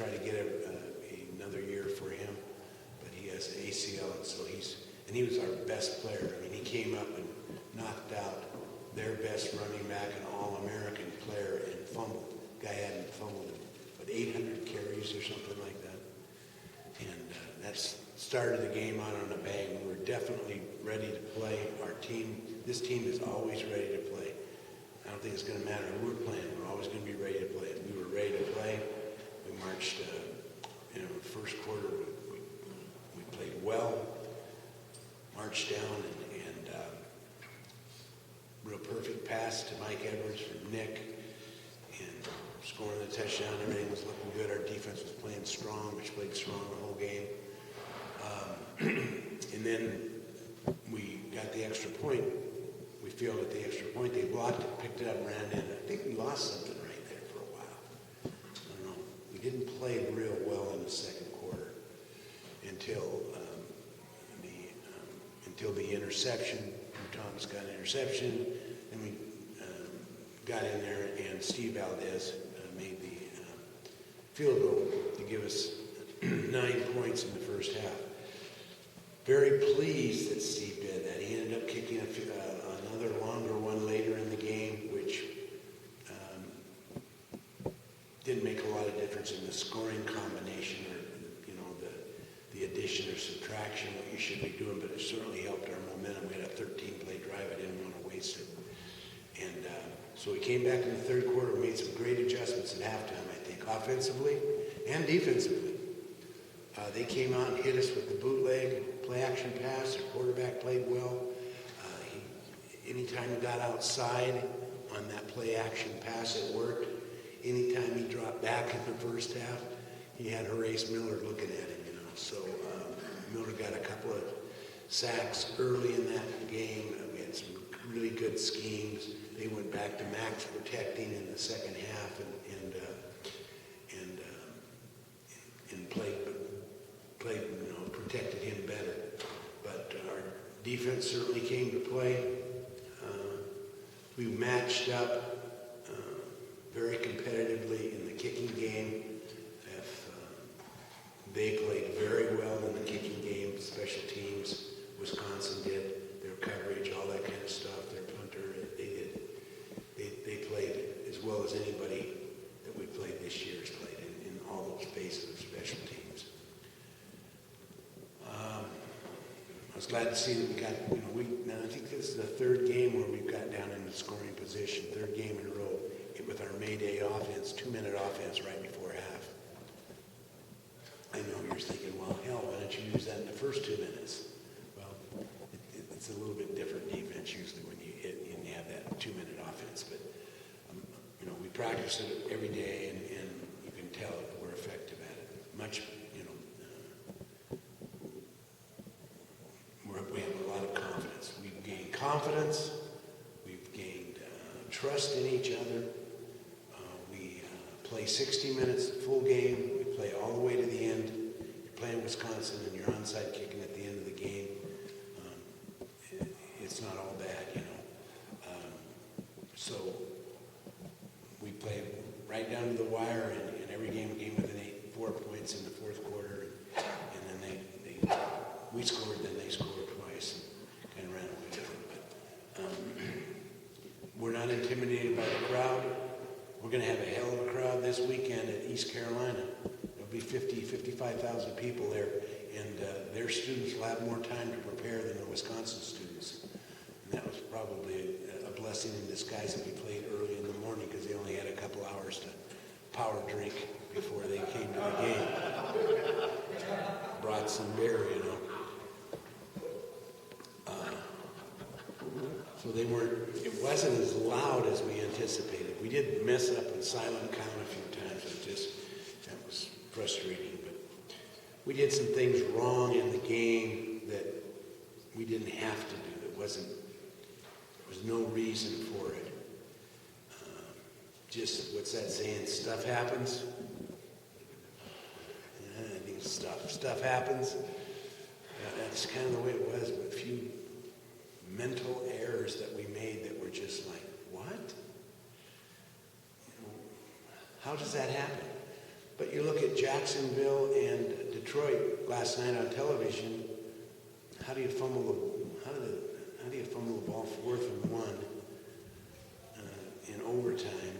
try to get another year for him, but he has an ACL, and so he was our best player. I mean, he came up and knocked out their best running back, an All-American player, and fumbled. Guy hadn't fumbled but 800 carries or something like that. And that's started the game out on a bang. We were definitely ready to play. This team is always ready to play. I don't think it's going to matter who we're playing. We're always going to be ready to play. We were ready to play. We marched, the first quarter, we played well, marched down, and real perfect pass to Mike Edwards from Nick, and scoring the touchdown. Everything was looking good. Our defense was playing strong, which played strong the whole game. And then we got the extra point. We fielded the extra point. They blocked it, picked it up, ran in. I think we lost something right there for a while. I don't know. We didn't play real well in the second quarter until the interception. Thomas got an interception, and we got in there, and Steve Valdez made the field goal to give us 9 points in the first half. Very pleased that Steve did that. He ended up kicking another longer one later in the game, which didn't make a lot of difference in the scoring combination or, the addition or subtraction, what you should be doing, but it certainly helped our momentum. We had a 13-play drive. I didn't want to waste it. And so we came back in the third quarter, made some great adjustments at halftime, I think, offensively and defensively. They came out and hit us with the bootleg play-action pass. Their quarterback played well. Anytime he got outside on that play-action pass, it worked. Anytime he dropped back in the first half, he had Horace Miller looking at him, So Miller got a couple of sacks early in that game. We had some really good schemes. They went back to max protecting in the second half and protected him better. But our defense certainly came to play. We matched up very competitively in the kicking game. They played very well in the kicking game. Special teams, Wisconsin did. Their coverage, all that kind of stuff. Their punter, they played as well as anybody that we played this year has played in all those phases of special teams. I was glad to see that we got, now I think this is the third game where we've got down in the scoring position, third game in a row with our Mayday offense, 2-minute offense right before half. I know you're thinking, well, hell, why don't you use that in the first 2 minutes? Well, it's a little bit different defense usually when you have that 2-minute offense. But, we practice it every day, and you can tell we're effective at it. We have a lot of confidence. We've gained confidence. We've gained trust in each other. We play 60 minutes, full game. We play all the way to the end. You're playing Wisconsin, and you're onside kicking at the end of the game. It's not all bad, So we play right down to the wire, and every game we came within 4 points in the fourth quarter, and then we scored, then they scored twice, and kind of ran away with it. But we're not intimidated by the crowd. We're going to have a hell of a crowd this weekend at East Carolina. There'll be 55,000 people there, and their students will have more time to prepare than the Wisconsin students. And that was probably a blessing in disguise that we played early in the morning because they only had a couple hours to power drink before they came to the game. Brought some beer, So it wasn't as loud as we anticipated. We did mess up in silent count a few times. That was frustrating. But we did some things wrong in the game that we didn't have to do. There was no reason for it. Just, what's that saying? Stuff happens. I think stuff happens. That's kind of the way it was, but a few mental errors that we made that were just like, what? How does that happen? But you look at Jacksonville and Detroit last night on television. How do you fumble the ball 4th and 1 in overtime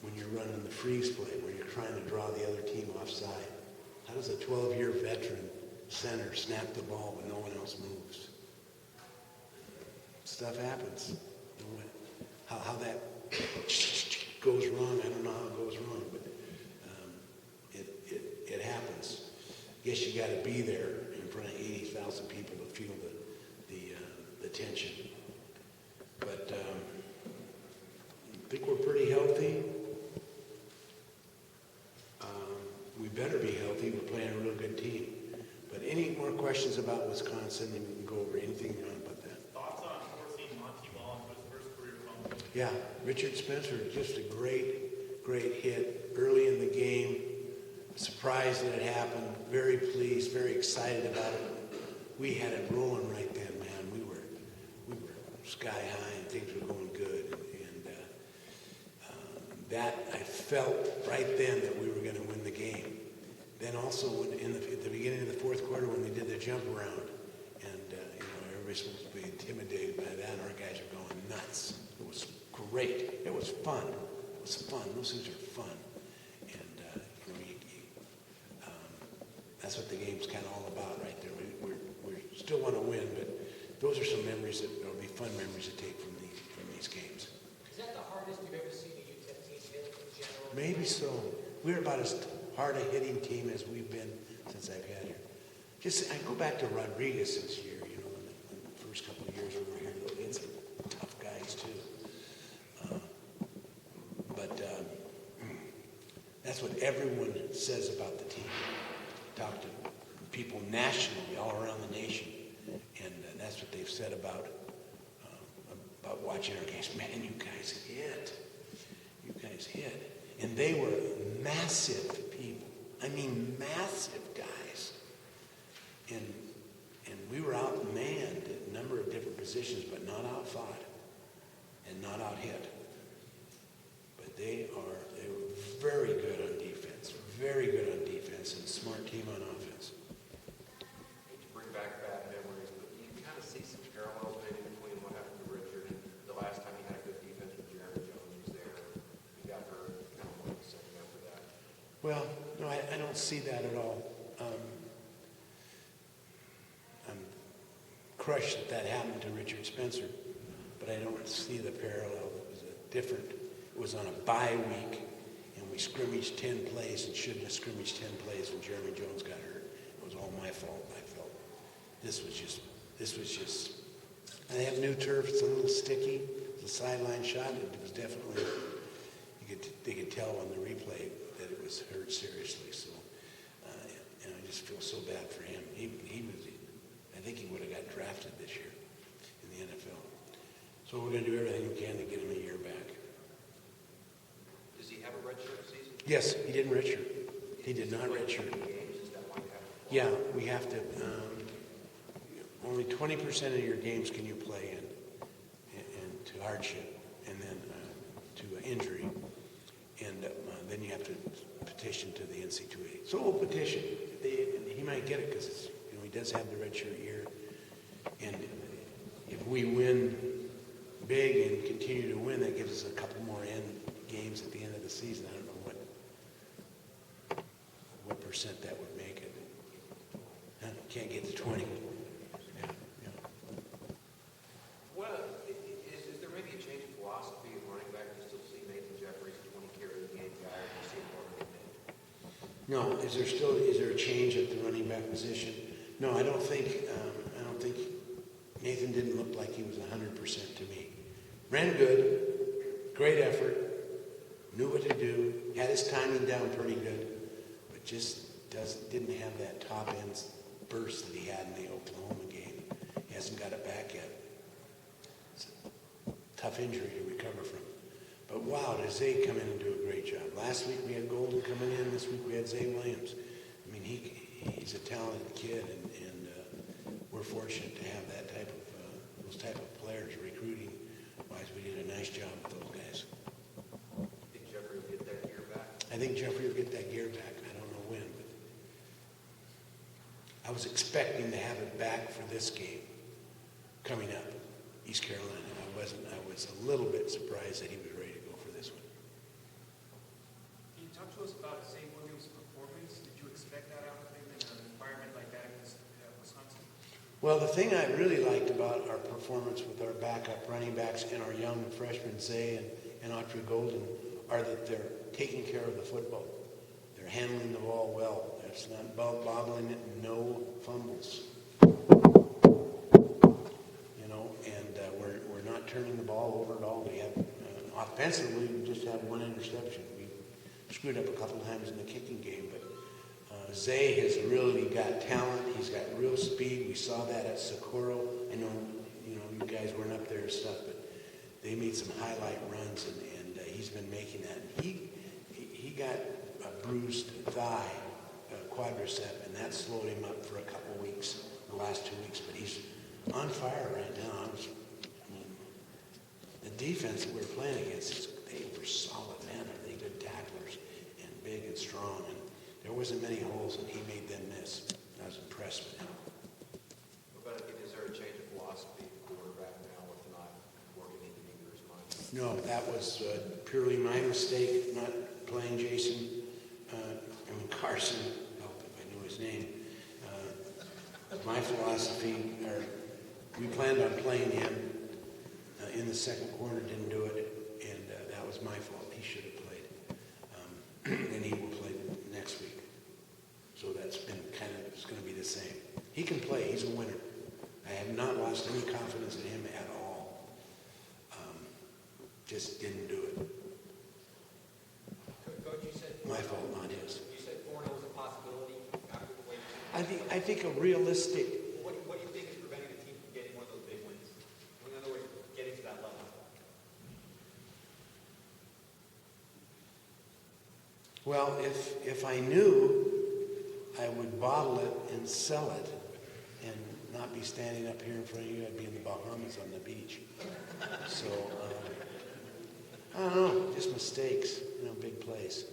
when you're running the freeze play, where you're trying to draw the other team offside? How does a 12-year veteran center snap the ball when no one else moves? Stuff happens. How that goes wrong, I don't know how it goes wrong, but it happens. I guess you got to be there in front of 80,000 people to feel the tension. But I think we're pretty healthy. We better be healthy. We're playing a real good team. But any more questions about Wisconsin? And we can go over anything you want about that. Thoughts on forcing Monty Ball into his first career fumble? Yeah, Richard Spencer, just a great hit early in the game. Surprised that it happened. Very pleased, very excited about it. We had it rolling right then, man. We were sky high and things were going good. And that I felt right then that we were going to win the game. Then also at the beginning of the 4th quarter when they did the jump around, and everybody's supposed to be intimidated by that, and our guys are going nuts. It was great. It was fun. It was fun. Those things are fun. And that's what the game's kind of all about right there. We still want to win, but those are some memories that will be fun memories to take from these games. Is that the hardest you've ever seen a UTEP team hit in general? Maybe so. We're about as hard a hitting team as we've been since I've had here. I go back to Rodriguez this year, in the first couple of years we were here. We had some tough guys too. But that's what everyone says about the team. Talk to people nationally, all around the nation, and that's what they've said about watching our games. Man, you guys hit. You guys hit. And they were massive people. I mean, massive guys. And we were outmanned at a number of different positions, but not outfought and not out-hit. But they were very good on defense. Very good on defense and a smart team on offense. To bring back bad memories, but you kind of see some parallels maybe between what happened to Richard and the last time he had good defense with Jeremy Jones was there. He got hurt, kind of went second after that. Well, no, I don't see that at all. I'm crushed that happened to Richard Spencer, but I don't see the parallel. It was on a bye week, and we scrimmaged 10 plays and shouldn't have scrimmaged 10 plays when Jeremy Jones got hurt. It was all my fault, I felt. This was just, and they have new turf. It's a little sticky. It's a sideline shot. It was definitely, they could tell on the replay that it was hurt seriously. So, and I just feel so bad for him. I think he would have got drafted this year in the NFL. So we're going to do everything we can to get him a year back. Does he have a redshirt season? Yes, he didn't redshirt. He did not redshirt. Games? Is that why you have to play? Yeah, we have to. Only 20% of your games can you play and to hardship, and then to injury, and then you have to petition to the NC2A. So we'll petition. He might get it because he does have the redshirt year, and if we win big and continue to win, that gives us a couple more games at the end of the season. I don't know what percent that would make it. Can't get to 20. Yeah. Well, is there maybe a change in philosophy of running back? Do you still see Nathan Jeffries, 20 carry the game guy, or do you see him more than No, is there a change at the running back position? No, I don't think Nathan didn't look like he was 100% to me. Ran good, great effort, knew what to do, had his timing down pretty good, but just didn't have that top end burst that he had in the Oklahoma game. He hasn't got it back yet. It's a tough injury to recover from. But wow, does Zay come in and do a great job. Last week we had Golden coming in. This week we had Zay Williams. I mean, he's a talented kid, and we're fortunate to have those type of players recruiting wise. We did a nice job with those guys. think Jeffrey will get that gear back? I think Jeffrey will get that gear back. I don't I was expecting to have it back for this game coming up, East Carolina. I wasn't. I was a little bit surprised that he was ready to go for this one. Can you talk to us about Zay Williams' performance? Did you expect that out of him in an environment like that in Wisconsin? Well, the thing I really liked about our performance with our backup running backs and our young freshmen, Zay and Autry Golden, are that they're taking care of the football. They're handling the ball well. It's not bobbling it, no fumbles. You know, and we're not turning the ball over at all. We have, offensively, we just had one interception. We screwed up a couple times in the kicking game, but Zay has really got talent. He's got real speed. We saw that at Socorro. I know, you guys weren't up there and stuff, but they made some highlight runs, and he's been making that. And he got a bruised thigh, quadricep, and that slowed him up for a couple weeks, the last 2 weeks. But he's on fire right now. The defense that we're playing against, they were solid, man. Are they good tacklers and big and strong? And there wasn't many holes, and he made them miss. I was impressed with him. But is there a change of philosophy at quarterback now with not working into either as much? No, that was purely my mistake, not playing Jason, Carson, if I knew his name. My philosophy, we planned on playing him in the second quarter, didn't do it, and that was my fault. He should have played. And he will play next week. So that's been it's going to be the same. He can play. He's a winner. I have not lost any confidence in him at all. Just didn't do it. Coach, you said My fault, not his. you said 4-0 was a possibility after the way. I think a realistic. What do you think is preventing the team from getting one of those big wins? In other words, getting to that level. Well, if I knew, I would bottle it and sell it and not be standing up here in front of you. I'd be in the Bahamas on the beach. So, I don't know, just mistakes, big plays.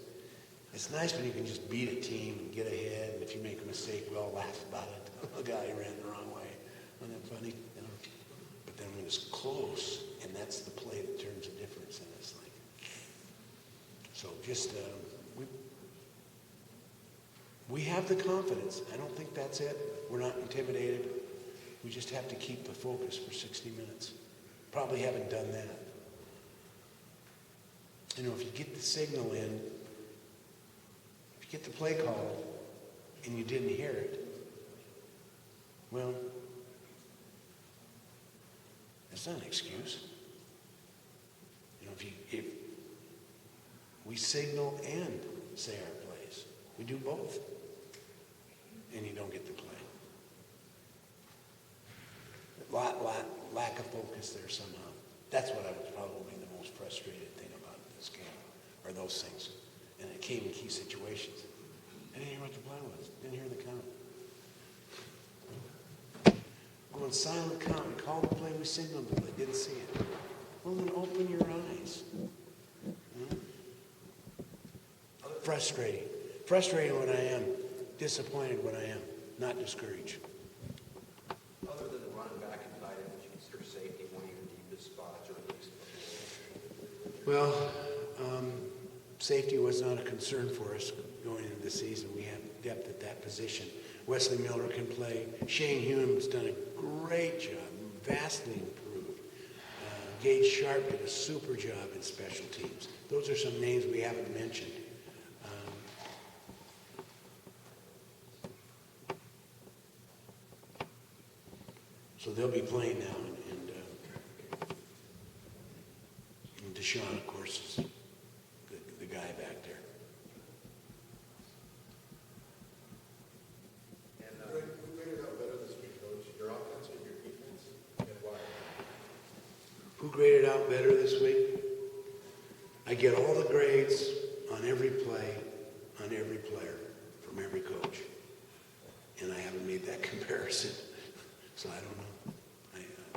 It's nice when you can just beat a team and get ahead, and if you make a mistake, we all laugh about it. The guy ran the wrong way. Isn't that funny? But then when it's close, and that's the play that turns the difference, and it's like, so just, we have the confidence. I don't think that's it. We're not intimidated. We just have to keep the focus for 60 minutes. Probably haven't done that. If you get the signal in, if you get the play called, and you didn't hear it, well, that's not an excuse. If we signal and say our plays, we do both, and you don't get the play. Lack of focus there somehow. That's what I was probably the most frustrated thing about this game, or those things. And it came in key situations. I didn't hear what the play was. Didn't hear the count. Going silent count. We called the play, we signaled it. They didn't see it. Well, then open your eyes. Frustrating. Frustrated when I am. Disappointed when I am. Not discouraged. Other than the running back and tight end, would you consider safety one of your deepest spots, or at least? Well, safety was not a concern for us going into the season. We have depth at that position. Wesley Miller can play. Shane Hume's done a great job, vastly improved. Gage Sharp did a super job in special teams. Those are some names we haven't mentioned. So they'll be playing now, and Deshaun, of course, is the guy back there. And Who graded out better this week, Coach? Your offense or your defense? And why? Who graded out better this week? I get all the grades on every play, on every player, from every coach. And I haven't made that comparison, so I don't know.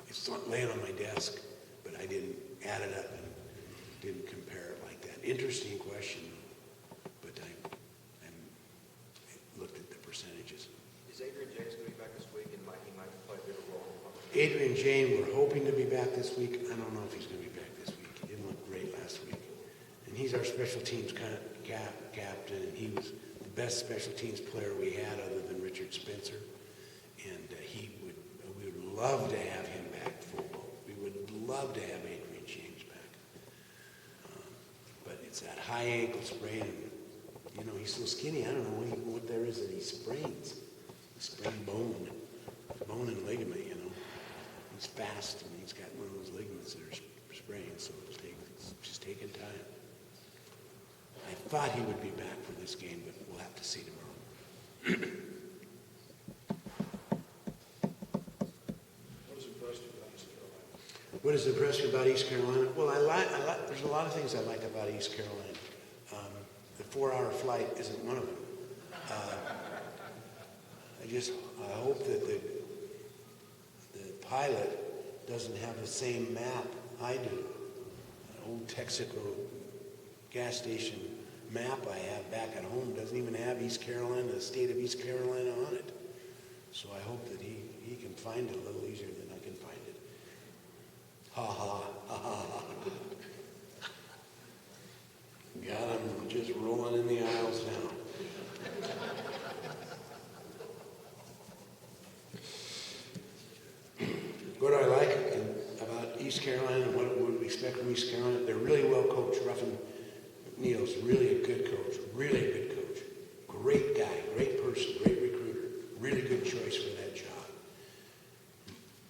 It's not laying on my desk, but I didn't add it up and didn't compare it like that. Interesting question, but I looked at the percentages. is Xavier James going to be back this week, and he might play a bigger role. Adrian Jane, we're hoping to be back this week. I don't know if he's going to be back this week. He didn't look great last week. And he's our special teams captain, and he was the best special teams player we had other than Richard Spencer. And we would love to have him back full. We would love to have Adrian James back. But it's that high ankle sprain. And, he's so skinny. I don't know what there is that he sprains. He sprained bone and ligament, He's fast, and he's got one of those ligaments that are sprained, so it's just taking time. I thought he would be back for this game, but we'll have to see tomorrow. What has impressed you about East Carolina? What has impressed me about East Carolina? Well, there's a lot of things I like about East Carolina. The 4-hour flight isn't one of them. I hope that the pilot doesn't have the same map I do. An old Texaco gas station map I have back at home doesn't even have East Carolina, the state of East Carolina on it. So I hope that he can find it a little easier than I can find it. Ha ha, ha ha ha. God, I'm just rolling in the aisles now. What do I like about East Carolina and what would we expect from East Carolina? They're really well coached. Ruffin McNeil's really a good coach, really a good coach. Great guy, great person, great recruiter, really good choice for that job.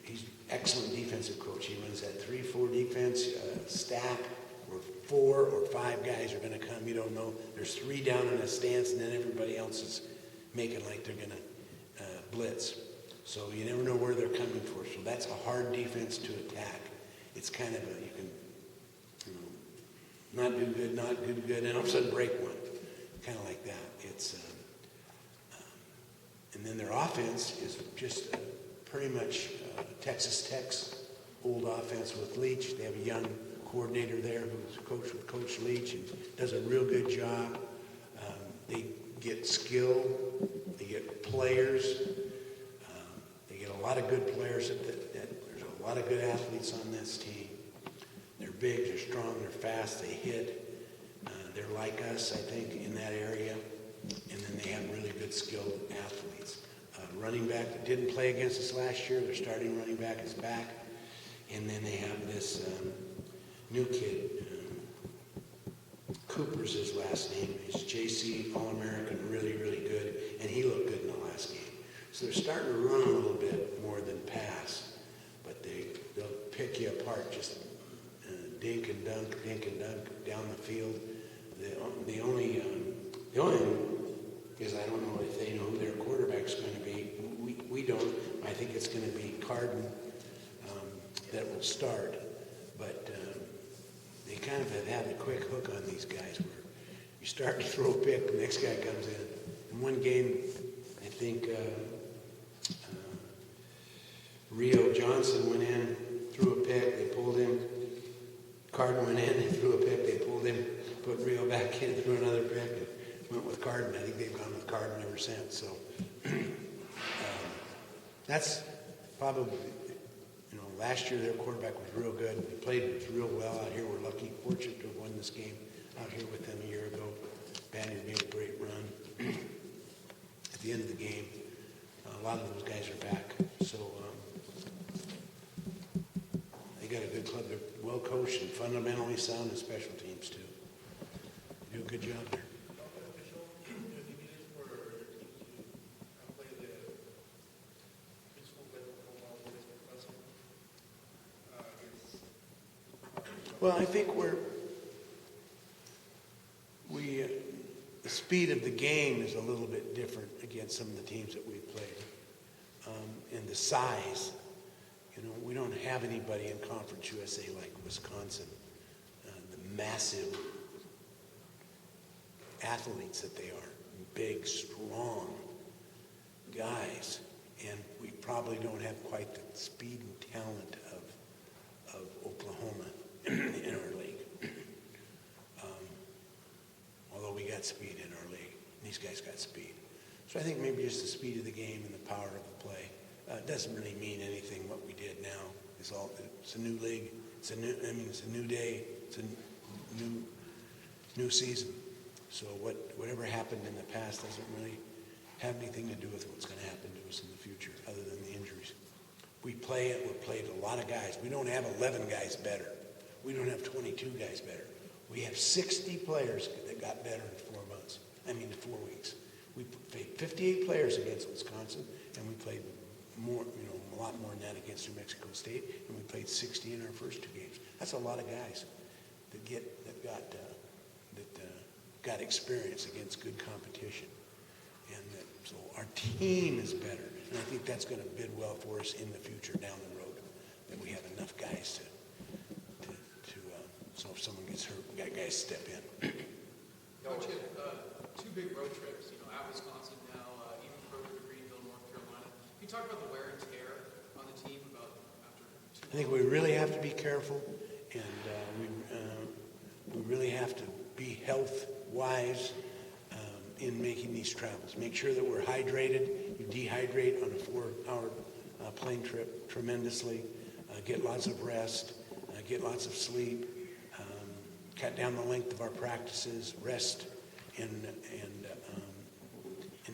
He's an excellent defensive coach. He runs that 3-4 defense stack where 4 or 5 guys are going to come. You don't know. There's 3 down in a stance, and then everybody else is making like they're going to blitz. So you never know where they're coming for. So that's a hard defense to attack. It's kind of you can not do good, not do good, and all of a sudden break one. Kind of like that. It's and then their offense is just pretty much Texas Tech's old offense with Leach. They have a young coordinator there who's coached with Coach Leach and does a real good job. They get skill. They get players. They get a lot of good players. There's a lot of good athletes on this team. They're big, they're strong, they're fast, they hit. They're like us, I think, in that area. And then they have really good skilled athletes. Running back that didn't play against us last year, their starting running back is back. And then they have this new kid, Cooper's his last name. He's JC All-American, really, really good. And he looked good in the last game. So they're starting to run a little bit more than pass. But they'll pick you apart, just dink and dunk down the field. The only thing is I don't know if they know who their quarterback's going to be. We don't. I think it's going to be Carden that will start. But they kind of have had a quick hook on these guys where you start to throw a pick, the next guy comes in. In one game, I think Rio Johnson went in, threw a pick, they pulled him. Carden went in, they threw a pick, they pulled him, put Rio back in, threw another pick, and went with Carden. I think they've gone with Carden ever since. So that's probably, last year their quarterback was real good. They played real well out here. We're lucky, fortunate to have won this game out here with them a year ago. Banner made a great run. At the end of the game, a lot of those guys are back. So they got a good club. They're well coached and fundamentally sound in special teams too. They do a good job there. Well, I think the speed of the game is a little bit different against some of the teams that we've played. And the size, we don't have anybody in Conference USA like Wisconsin. The massive athletes that they are, big, strong guys. And we probably don't have quite the speed and talent of Oklahoma in our league. Although we got speed in our league. These guys got speed. So I think maybe just the speed of the game and the power of the play. It doesn't really mean anything what we did now. It's a new league. It's a new day. It's a new season. So whatever happened in the past doesn't really have anything to do with what's going to happen to us in the future, other than the injuries. We played a lot of guys. We don't have 11 guys better. We don't have 22 guys better. We have 60 players that got better in 4 weeks. We played 58 players against Wisconsin, and we played more, a lot more than that against New Mexico State, and we played 60 in our first 2 games. That's a lot of guys that got experience against good competition. And so our team is better. And I think that's going to bid well for us in the future down the road, that we have enough guys so if someone gets hurt, we got guys step in. Coach, you had 2 big road trips, at Wisconsin now, even further to Greenville, North Carolina. Can you talk about the wear and tear on the team after 2 I think we really have to be careful, and we really have to be health-wise in making these travels. Make sure that we're hydrated. You dehydrate on a 4-hour plane trip tremendously. Get lots of rest. Get lots of sleep. Cut down the length of our practices. Rest and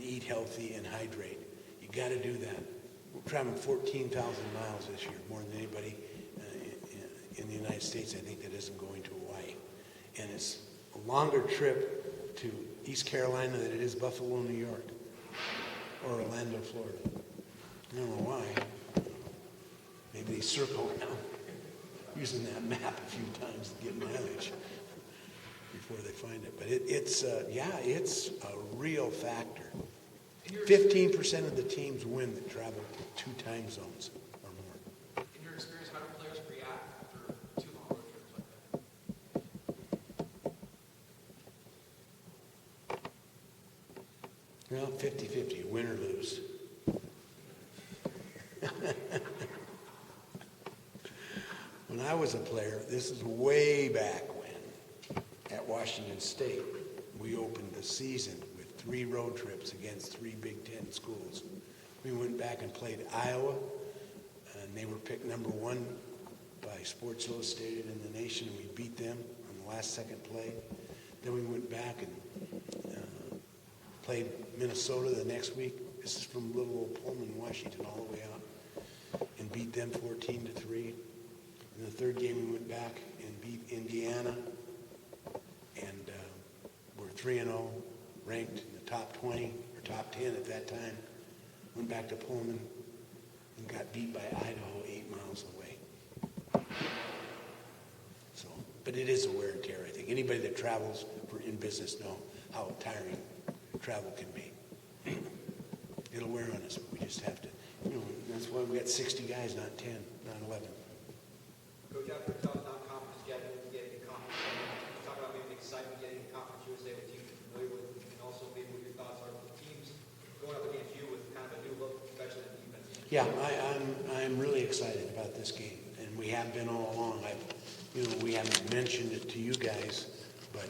eat healthy and hydrate. You got to do that. We're traveling 14,000 miles this year, more than anybody in the United States, I think, that isn't going to Hawaii. And it's a longer trip to East Carolina than it is Buffalo, New York, or Orlando, Florida. I don't know why. Maybe they circle around using that map a few times to get mileage before they find it. But it's a real factor. 15% of the teams win that travel 2 time zones or more. In your experience, how do players react after 2 long road trips like that? Well, 50-50, win or lose. When I was a player, this is way back when, at Washington State, we opened the season with 3 road trips against 3 Big Ten schools. We went back and played Iowa, and they were picked number 1 by Sports Illustrated in the nation, and we beat them on the last second play. Then we went back and played Minnesota the next week. This is from little old Pullman, Washington, all the way out, and beat them 14-3. In the 3rd game, we went back and beat Indiana, and we're 3-0, ranked in the top 20 or top 10 at that time. Went back to Pullman and got beat by Idaho 8 miles away. So, but it is a wear and tear. I think anybody that travels in business know how tiring travel can be. It'll wear on us. We just have to. That's why we got 60 guys, not 10, not 11. Coach, after a tough non-conference schedule, getting a conference, talk about maybe the excitement getting a conference USA with teams you're familiar with, and also maybe what your thoughts are for the teams going up against you with kind of a new look, especially in defense. Yeah, I'm really excited about this game, and we have been all along. We haven't mentioned it to you guys, but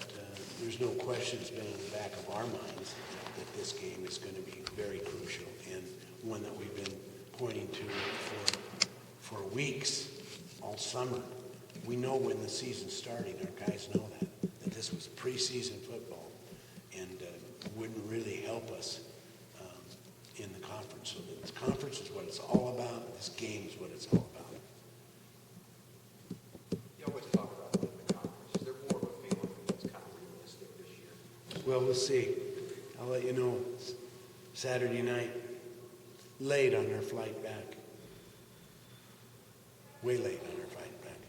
there's no question it's been in the back of our minds that this game is going to be very crucial and one that we've been pointing to for weeks, all summer. We know when the season's starting. Our guys know that this was preseason football, and wouldn't really help us in the conference. So the conference is what it's all about. This game is what it's all about. You always talk about winning the conference. Is there more of a feeling that's kind of realistic this year? Well, we'll see. I'll let you know Saturday night, late on our flight back. Way late on our flight back.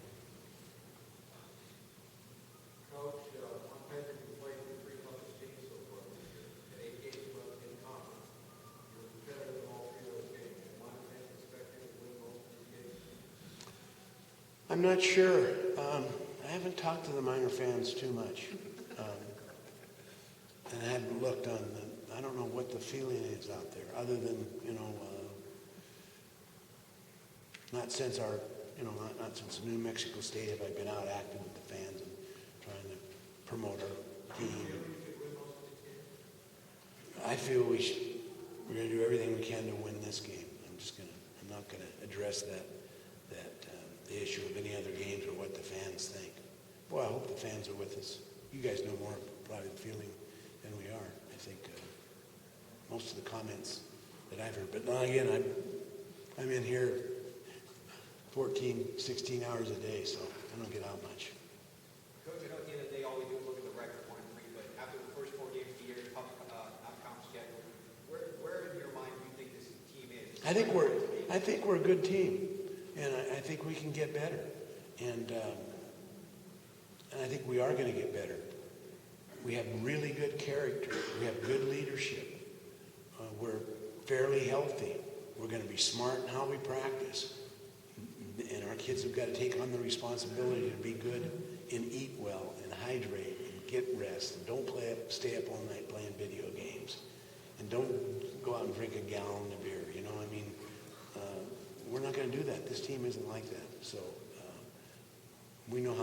Coach, on paper, you played in 3 conference games so far this year, and 8 games left in conference. You're competitive in all 3 of those games. Am I expecting to win both of these games? I'm not sure. I haven't talked to the Minor fans too much. And I haven't looked on I don't know what the feeling is out there, other than, not since not since New Mexico State have I been out active with the fans and trying to promote our team. I feel can to win this game. I'm not gonna address the issue of any other games or what the fans think. Boy, I hope the fans are with us. You guys know more probably the feeling than we are. I think most of the comments that I've heard. But now again, I'm in here 14, 16 hours a day, so I don't get out much. Coach, I know at the end of the day, all we do is look at the record 1-3, but after the first 4 games of the year, tough non-conference schedule, where in your mind do you think this team is? I think we're a good team, and I think we can get better, and I think we are going to get better. We have really good character. We have good leadership. We're fairly healthy. We're going to be smart in how we practice, and our kids have got to take on the responsibility to be good and eat well and hydrate and get rest and don't stay up all night playing video games, and don't go out and drink a gallon of beer. You know, I mean, we're not going to do that. This team isn't like that. So we know how